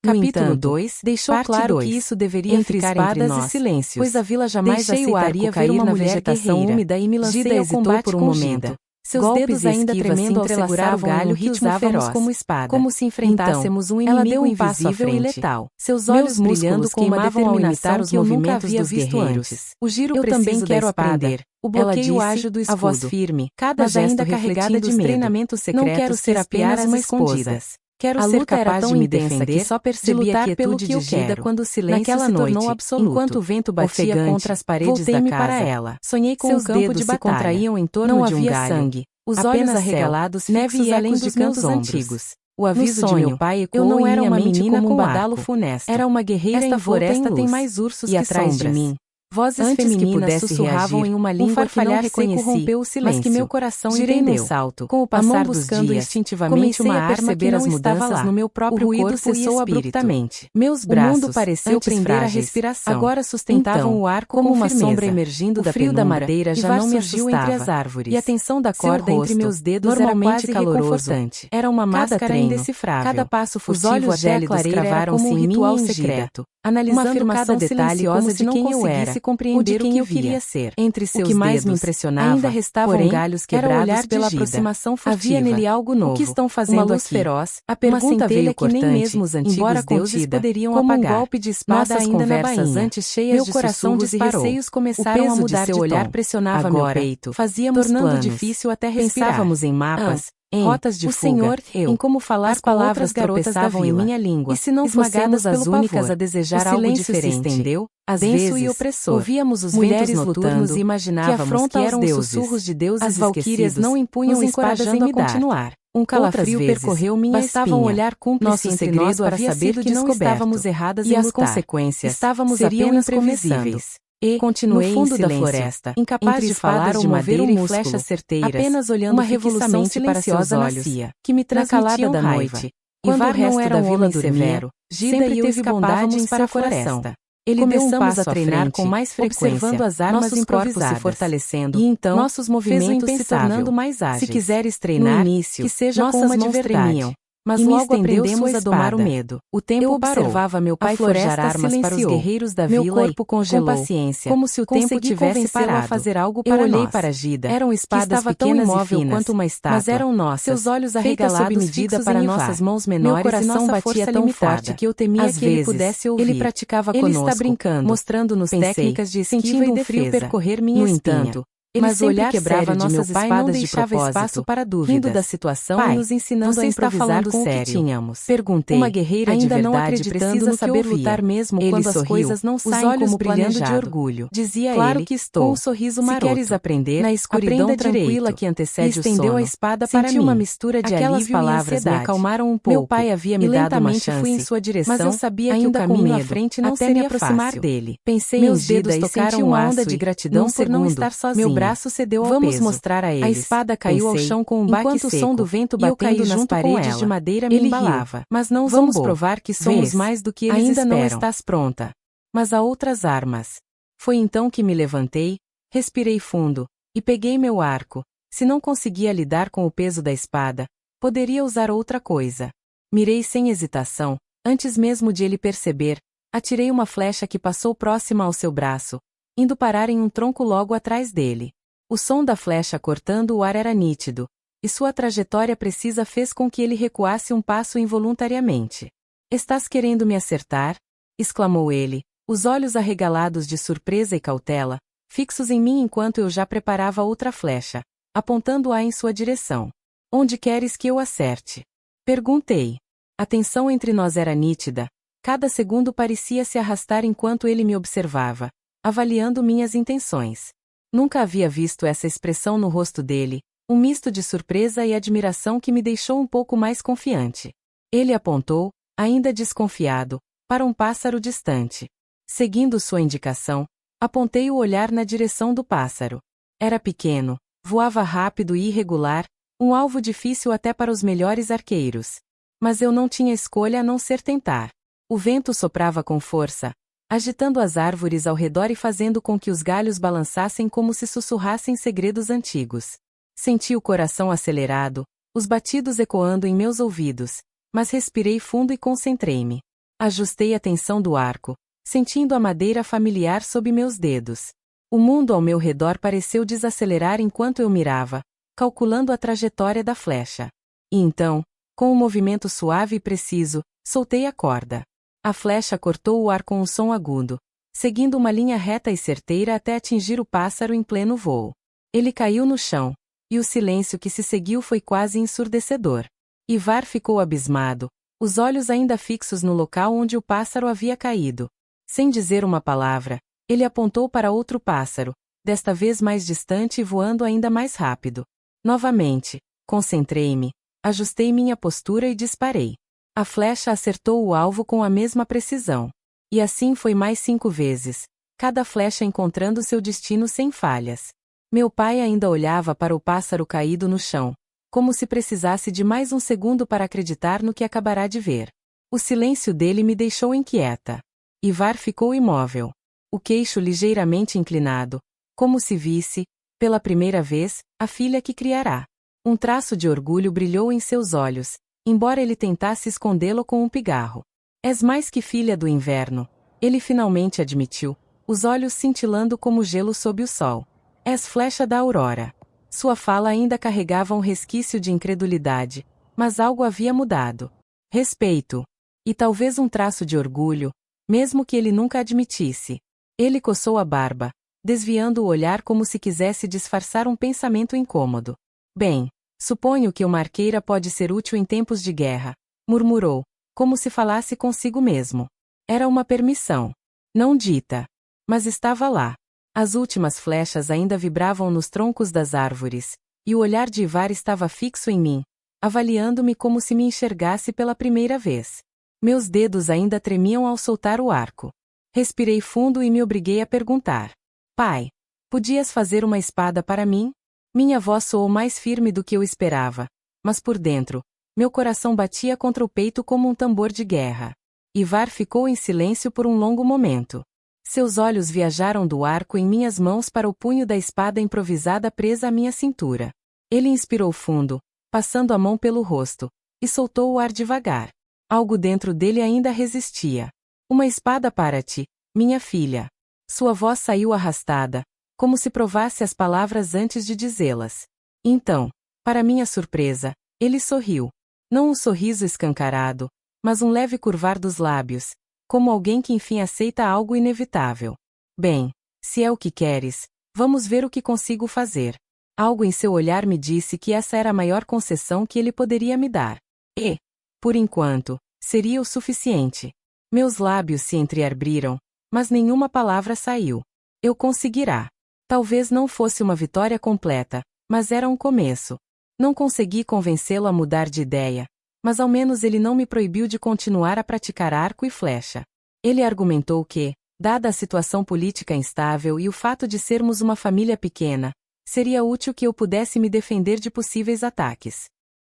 Capítulo 2 deixou claro que isso deveria ficar entre nós, e silêncios, pois a vila jamais deixei o aceitaria arco ver cair uma na mulher vegetação guerreira. úmida e me lancei Gida ao hesitou combate por um com momento. Gida. Seus Golpes dedos e ainda esquivas tremendo ao se seguravam em um ritmo feroz, como espada. como se enfrentássemos um Ela inimigo deu um passo à invisível e frente. letal. Seus Meus olhos brilhando músculos com uma queimavam ao imitar determinação os que eu nunca movimentos havia dos visto guerreiros. antes. O giro Eu preciso também da quero espada. aprender. O Ela bloqueio disse, ágil do a escudo. voz firme, Cada mas ainda gesto refletindo refletindo os os treinamentos Não secretos quero que ser espiaram apenas uma escondidas. esposa. Quero A ser luta era capaz tão de me intensa defender, que só de percebi a lutar pelo quietude que eu de Gida quero. quando o silêncio Naquela se tornou noite, absoluto. enquanto o vento batia Ofegante, contra as paredes voltei-me da casa, para ela. sonhei com Seus um campo dedos de se batalha. contraíam em torno Não de um havia galho. sangue, os Apenas olhos céu, arregalados neve fixos e além ecos dos de cantos meus antigos. ombros. O aviso de sonho, meu pai eu ecoou não em era minha uma mente menina como com um badalo badalo funesto. Era uma guerreira Esta envolta floresta em tem luz. mais ursos E que atrás de sombras. mim, vozes Antes que femininas pudesse sussurravam reagir, em uma um língua que não farfalhar seco reconheci, rompeu o mas que silêncio. meu coração Girei num entendeu. salto. Com o A mão passar dos buscando dias, instintivamente comecei uma a arma perceber que não as estava mudanças lá. no meu próprio O ruído corpo e cessou espírito. abruptamente. Meus O braços, mundo pareceu antes prender a frágeis, respiração. agora sustentavam Então, o arco como com uma firmeza. sombra emergindo O da frio da penumbra, madeira já Ivar não me surgiu entre assustava. as árvores. E a tensão da Seu corda entre rosto, meus dedos era normalmente quase caloroso, reconfortante. era uma Cada máscara treino, indecifrável. cada passo Os furtivo olhos até a gélidos clareira era cravaram-se como um em mim ritual e em secreto, Gida. analisando Uma afirmação cada detalhe silenciosa como de se não quem eu conseguisse era, compreender ou de quem que eu eu queria via. ser. Entre O seus que mais me dedos, impressionava, ainda restavam porém, galhos era o quebrados olhar de pela Gida. aproximação furtiva. Havia nele algo novo. O que estão Uma fazendo luz aqui? feroz, A uma pergunta centelha veio que nem cortante, mesmo os antigos embora deuses contido, poderiam como um apagar. golpe de espada Nossas ainda na conversas bainha. antes cheias Meu de coração sussurros e disparou. receios O começaram peso a de mudar seu de olhar tom. pressionava meu Agora, peito, fazíamos tornando planos. difícil até respirar. Pensávamos em mapas, em rotas de o fuga, Senhor, em como falar as com outras palavras garotas da tropeçavam em vila. minha língua. E se não Esmagadas fôssemos as pelo únicas pavor. a desejar O algo silêncio se diferente, estendeu, às denso vezes, e opressor. ouvíamos os Mulheres ventos lutando noturnos e que imaginávamos afronta que aos eram deuses. sussurros de deuses As valquírias esquecidos, não impunham nos espadas encorajando em a me dar. continuar. Um calafrio Outras vezes, percorreu minha bastava espinha. um olhar cúmplice Nosso entre segredo nós para havia saber sido que não descoberto. estávamos erradas E em as lutar. consequências Estávamos seriam apenas imprevisíveis. E, continuei no fundo em da silêncio, floresta, incapaz entre de falar espadas ou de mover madeira um e músculo, flechas certeiras, apenas olhando uma revolução fixamente para seus silenciosa olhos, nascia, que me na calada transmitiam da raiva. noite. Quando Ivar o resto não era da um vila homem dormia, severo, Gida sempre e eu teve escapávamos bondade em para sua a floresta. floresta. Ele Ele deu deu um passo à treinar frente, com mais frequência, observando as armas nossos corpos se improvisadas. fortalecendo, E então, nossos fez o movimentos se impensável. tornando mais ágeis. Se quiseres No treinar, início, que seja nossas com uma de mãos verdade. tremiam, mas E me logo estendeu aprendemos sua a domar o espada. medo. O tempo Eu parou. observava meu pai A floresta forjar armas para os silenciou. guerreiros da Meu vila corpo e, congelou, com paciência, como se o tempo consegui tivesse convencê-lo parado. a fazer algo Eu para olhei nós. para Gida, Eram que espadas estava tão pequenas imóvel e finas, quanto uma estátua, mas eram nossas, seus olhos feitas sob arregalados medida fixos para em nossas Ivar. mãos Meu menores e coração nossa batia força tão limitada. forte que eu temia Às que ele vezes, pudesse ouvir. ele praticava Ele conosco, está brincando, mostrando-nos pensei, técnicas de esquiva sentindo e um defesa. frio percorrer minha No espinha. entanto, Ele mas o sempre olhar quebrava sério de meu nossas pai espadas não de deixava propósito. espaço para Rindo dúvidas. da situação Pai, e nos ensinando você a está improvisar falando com o que sério? tínhamos. Perguntei, Uma guerreira ainda de não verdade acreditando precisa no que saber ouvia. lutar mesmo Ele quando as sorriu, coisas não os saem olhos como brilhando de planejado. orgulho. Dizia Claro ele, que estou. com um sorriso Se maroto. queres aprender, Na escuridão aprenda tranquila direito. que E antecede o estendeu sono. a espada Senti para mim. uma mistura de Aquelas alívio e palavras me ansiedade. acalmaram um pouco. Meu pai havia me e dado uma lentamente fui em chance, sua direção, mas eu sabia que o ainda com caminho à medo, frente não até seria me aproximar fácil. dele. Pensei Meus em Gida dedos e tocaram senti uma uma onda onda de de gratidão gratidão por não estar sozinha. Meu braço cedeu ao Vamos peso. mostrar a A eles. espada caiu ao Pensei, chão com um baque enquanto o som seco, do vento e eu batendo caindo nas junto com paredes ela. de madeira me Ele embalava. riu, mas não Vamos zombou. provar que somos Vês, mais do que eles ainda não esperam. estás pronta. Mas há outras armas. Foi então que me levantei, respirei fundo, e peguei meu arco. Se não conseguia lidar com o peso da espada, poderia usar outra coisa. Mirei sem hesitação, antes mesmo de ele perceber, atirei uma flecha que passou próxima ao seu braço, indo parar em um tronco logo atrás dele. O som da flecha cortando o ar era nítido, e sua trajetória precisa fez com que ele recuasse um passo involuntariamente. Estás querendo me acertar? Exclamou ele, os olhos arregalados de surpresa e cautela, fixos em mim enquanto eu já preparava outra flecha, apontando-a em sua direção. Onde queres que eu acerte? Perguntei. A tensão entre nós era nítida, cada segundo parecia se arrastar enquanto ele me observava, avaliando minhas intenções. Nunca havia visto essa expressão no rosto dele, um misto de surpresa e admiração que me deixou um pouco mais confiante. Ele apontou, ainda desconfiado, para um pássaro distante. Seguindo sua indicação, apontei o olhar na direção do pássaro. Era pequeno, voava rápido e irregular, um alvo difícil até para os melhores arqueiros. Mas eu não tinha escolha a não ser tentar. O vento soprava com força, agitando as árvores ao redor e fazendo com que os galhos balançassem como se sussurrassem segredos antigos. Senti o coração acelerado, os batidos ecoando em meus ouvidos, mas respirei fundo e concentrei-me. Ajustei a tensão do arco, sentindo a madeira familiar sob meus dedos. O mundo ao meu redor pareceu desacelerar enquanto eu mirava, calculando a trajetória da flecha. E então, com um movimento suave e preciso, soltei a corda. A flecha cortou o ar com um som agudo, seguindo uma linha reta e certeira até atingir o pássaro em pleno voo. Ele caiu no chão, e o silêncio que se seguiu foi quase ensurdecedor. Ivar ficou abismado, os olhos ainda fixos no local onde o pássaro havia caído. Sem dizer uma palavra, ele apontou para outro pássaro, desta vez mais distante e voando ainda mais rápido. Novamente, concentrei-me, ajustei minha postura e disparei. A flecha acertou o alvo com a mesma precisão. E assim foi mais 5 vezes, cada flecha encontrando seu destino sem falhas. Meu pai ainda olhava para o pássaro caído no chão, como se precisasse de mais um segundo para acreditar no que acabará de ver. O silêncio dele me deixou inquieta. Ivar ficou imóvel, o queixo ligeiramente inclinado, como se visse, pela primeira vez, a filha que criará. Um traço de orgulho brilhou em seus olhos, embora ele tentasse escondê-lo com um pigarro. És mais que filha do inverno, ele finalmente admitiu, os olhos cintilando como gelo sob o sol. És flecha da aurora. Sua fala ainda carregava um resquício de incredulidade, mas algo havia mudado. Respeito. E talvez um traço de orgulho, mesmo que ele nunca admitisse. Ele coçou a barba, desviando o olhar como se quisesse disfarçar um pensamento incômodo. Bem, suponho que uma arqueira pode ser útil em tempos de guerra, murmurou, como se falasse consigo mesmo. Era uma permissão. Não dita. Mas estava lá. As últimas flechas ainda vibravam nos troncos das árvores, e o olhar de Ivar estava fixo em mim, avaliando-me como se me enxergasse pela primeira vez. Meus dedos ainda tremiam ao soltar o arco. Respirei fundo e me obriguei a perguntar. Pai, podias fazer uma espada para mim? Minha voz soou mais firme do que eu esperava, mas por dentro, meu coração batia contra o peito como um tambor de guerra. Ivar ficou em silêncio por um longo momento. Seus olhos viajaram do arco em minhas mãos para o punho da espada improvisada presa à minha cintura. Ele inspirou fundo, passando a mão pelo rosto, e soltou o ar devagar. Algo dentro dele ainda resistia. Uma espada para ti, minha filha. Sua voz saiu arrastada, como se provasse as palavras antes de dizê-las. Então, para minha surpresa, ele sorriu. Não um sorriso escancarado, mas um leve curvar dos lábios, como alguém que enfim aceita algo inevitável. Bem, se é o que queres, vamos ver o que consigo fazer. Algo em seu olhar me disse que essa era a maior concessão que ele poderia me dar. E, por enquanto, seria o suficiente. Meus lábios se entreabriram, mas nenhuma palavra saiu. Eu conseguirá. Talvez não fosse uma vitória completa, mas era um começo. Não consegui convencê-lo a mudar de ideia, mas ao menos ele não me proibiu de continuar a praticar arco e flecha. Ele argumentou que, dada a situação política instável e o fato de sermos uma família pequena, seria útil que eu pudesse me defender de possíveis ataques.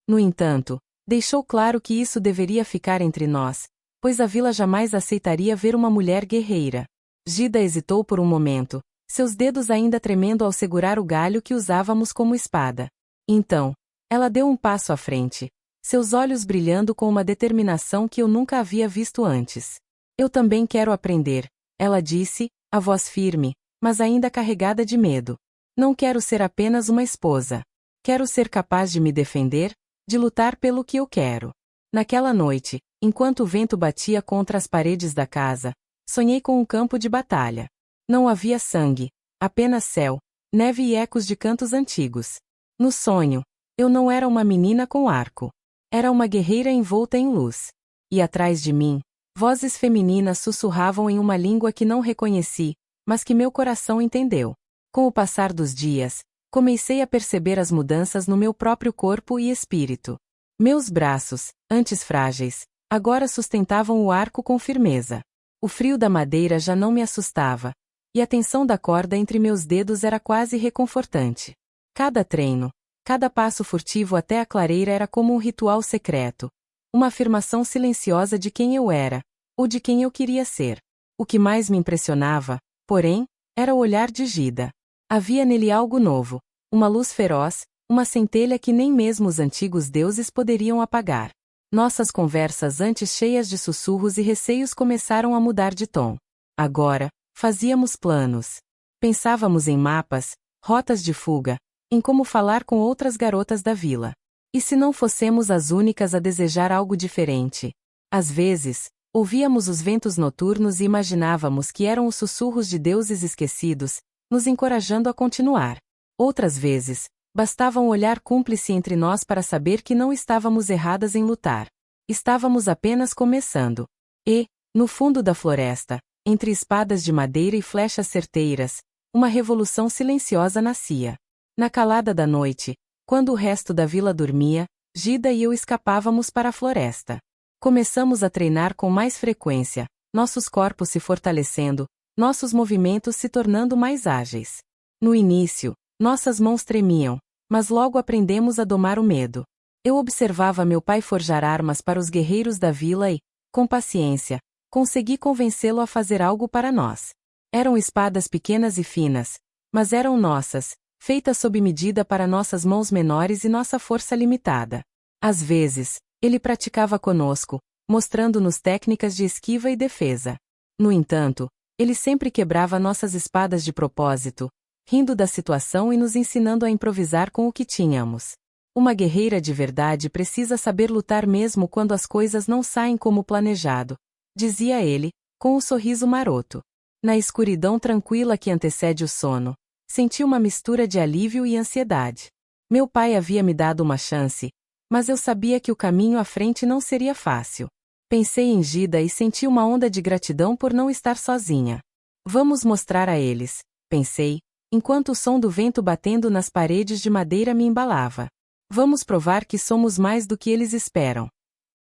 No entanto, deixou claro que isso deveria ficar entre nós, pois a vila jamais aceitaria ver uma mulher guerreira. Gida hesitou por um momento, seus dedos ainda tremendo ao segurar o galho que usávamos como espada. Então, ela deu um passo à frente, seus olhos brilhando com uma determinação que eu nunca havia visto antes. Eu também quero aprender, ela disse, a voz firme, mas ainda carregada de medo. Não quero ser apenas uma esposa. Quero ser capaz de me defender, de lutar pelo que eu quero. Naquela noite, enquanto o vento batia contra as paredes da casa, sonhei com um campo de batalha. Não havia sangue, apenas céu, neve e ecos de cantos antigos. No sonho, eu não era uma menina com arco. Era uma guerreira envolta em luz. E atrás de mim, vozes femininas sussurravam em uma língua que não reconheci, mas que meu coração entendeu. Com o passar dos dias, comecei a perceber as mudanças no meu próprio corpo e espírito. Meus braços, antes frágeis, agora sustentavam o arco com firmeza. O frio da madeira já não me assustava, e a tensão da corda entre meus dedos era quase reconfortante. Cada treino, cada passo furtivo até a clareira era como um ritual secreto, uma afirmação silenciosa de quem eu era, ou de quem eu queria ser. O que mais me impressionava, porém, era o olhar de Gida. Havia nele algo novo, uma luz feroz, uma centelha que nem mesmo os antigos deuses poderiam apagar. Nossas conversas antes cheias de sussurros e receios começaram a mudar de tom. Agora, fazíamos planos. Pensávamos em mapas, rotas de fuga, em como falar com outras garotas da vila. E se não fossemos as únicas a desejar algo diferente? Às vezes, ouvíamos os ventos noturnos e imaginávamos que eram os sussurros de deuses esquecidos, nos encorajando a continuar. Outras vezes, bastava um olhar cúmplice entre nós para saber que não estávamos erradas em lutar. Estávamos apenas começando. E, no fundo da floresta, entre espadas de madeira e flechas certeiras, uma revolução silenciosa nascia. Na calada da noite, quando o resto da vila dormia, Gida e eu escapávamos para a floresta. Começamos a treinar com mais frequência, nossos corpos se fortalecendo, nossos movimentos se tornando mais ágeis. No início, nossas mãos tremiam, mas logo aprendemos a domar o medo. Eu observava meu pai forjar armas para os guerreiros da vila e, com paciência, consegui convencê-lo a fazer algo para nós. Eram espadas pequenas e finas, mas eram nossas, feitas sob medida para nossas mãos menores e nossa força limitada. Às vezes, ele praticava conosco, mostrando-nos técnicas de esquiva e defesa. No entanto, ele sempre quebrava nossas espadas de propósito, rindo da situação e nos ensinando a improvisar com o que tínhamos. Uma guerreira de verdade precisa saber lutar mesmo quando as coisas não saem como planejado, dizia ele, com um sorriso maroto. Na escuridão tranquila que antecede o sono, senti uma mistura de alívio e ansiedade. Meu pai havia me dado uma chance, mas eu sabia que o caminho à frente não seria fácil. Pensei em Gida e senti uma onda de gratidão por não estar sozinha. Vamos mostrar a eles, pensei, enquanto o som do vento batendo nas paredes de madeira me embalava. Vamos provar que somos mais do que eles esperam.